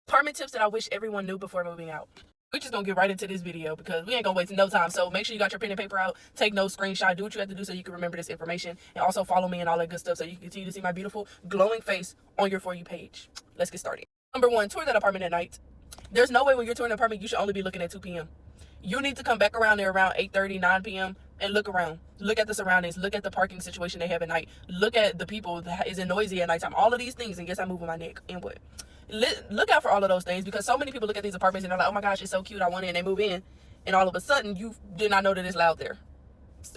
Apartment tips that I wish everyone knew before moving out. We're just gonna get right into this video because we ain't gonna waste no time. So make sure you got your pen and paper out, take notes, screenshot, do what you have to do so you can remember this information, and also follow me and all that good stuff so you can continue to see my beautiful glowing face on your For You page. Let's get started. Number one, tour that apartment at night. There's no way when you're touring an apartment you should only be looking at 2 p.m. You need to come back around there around 8:30, 9 p.m. and look around. Look at the surroundings. Look at the parking situation they have at night. Look at the people that is noisy at nighttime. All of these things, and yes, I'm moving my neck. And what? Look out for all of those things because so many people look at these apartments and they're like, oh my gosh, it's so cute, I want it, and they move in, and all of a sudden you did not know that it's loud there,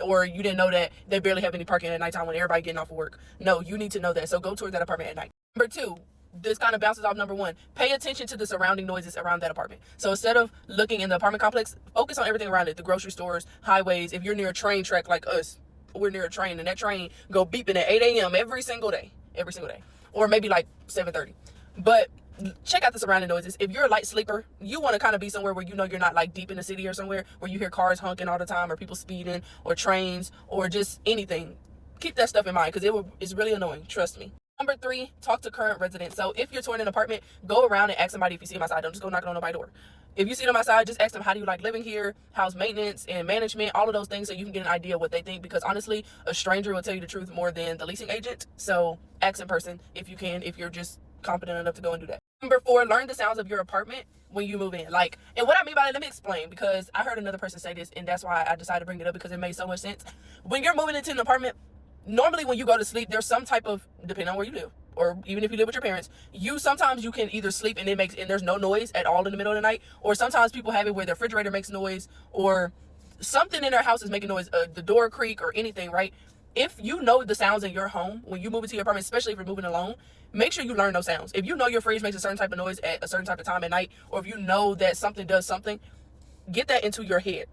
or you didn't know that they barely have any parking at nighttime when everybody getting off of work. No, you need to know that. So go tour that apartment at night. Number two, this kind of bounces off number one. Pay attention to the surrounding noises around that apartment. So instead of looking in the apartment complex, focus on everything around it. The grocery stores, highways. If you're near a train track like us, we're near a train, and that train go beeping at 8 a.m. every single day, or maybe like 7:30. But check out the surrounding noises. If you're a light sleeper, you want to kind of be somewhere where you know you're not like deep in the city or somewhere where you hear cars honking all the time or people speeding or trains or just anything. Keep that stuff in mind because it's really annoying. Trust me. Number three, talk to current residents. So if you're touring an apartment, go around and ask somebody if you see them outside. Don't just go knocking on nobody's door. If you see them outside, just ask them, how do you like living here? How's maintenance and management? All of those things so you can get an idea of what they think, because honestly, a stranger will tell you the truth more than the leasing agent. So ask in person if you can, if you're just confident enough to go and do that. Number four, learn the sounds of your apartment when you move in. And what I mean by that, let me explain, because I heard another person say this, and that's why I decided to bring it up, because it made so much sense. When you're moving into an apartment, normally when you go to sleep, there's some type of, depending on where you live, or even if you live with your parents, sometimes you can either sleep and there's no noise at all in the middle of the night, or sometimes people have it where the refrigerator makes noise, or something in their house is making noise, the door creak or anything, right? If you know the sounds in your home when you move into your apartment, especially if you're moving alone, make sure you learn those sounds. If you know your fridge makes a certain type of noise at a certain type of time at night, or if you know that something does something, get that into your head.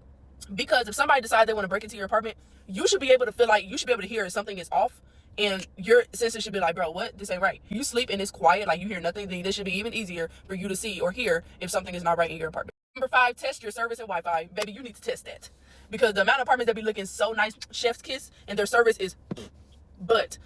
Because if somebody decides they want to break into your apartment, you should be able to hear if something is off, and your senses should be like, bro, what? This ain't right. You sleep and it's quiet, like you hear nothing, then this should be even easier for you to see or hear if something is not right in your apartment. Number five, test your service and Wi-Fi. Baby, you need to test that. Because the amount of apartments that be looking so nice, chef's kiss, and their service is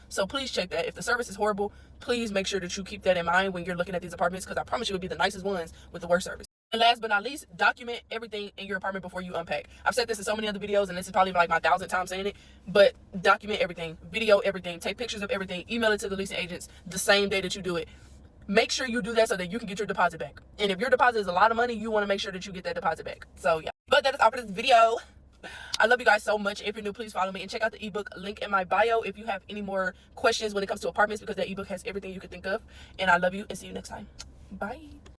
so please check that. If the service is horrible, please make sure that you keep that in mind when you're looking at these apartments, because I promise you it'll be the nicest ones with the worst service. And last but not least, document everything in your apartment before you unpack. I've said this in so many other videos, and this is probably like my 1,000th time saying it, but document everything, video everything, take pictures of everything, email it to the leasing agents the same day that you do it. Make sure you do that so that you can get your deposit back. And if your deposit is a lot of money, you want to make sure that you get that deposit back. So yeah, but that is all for this video. I love you guys so much. If you're new, please follow me and check out the ebook link in my bio if you have any more questions when it comes to apartments, because that ebook has everything you could think of. And I love you and see you next time. Bye.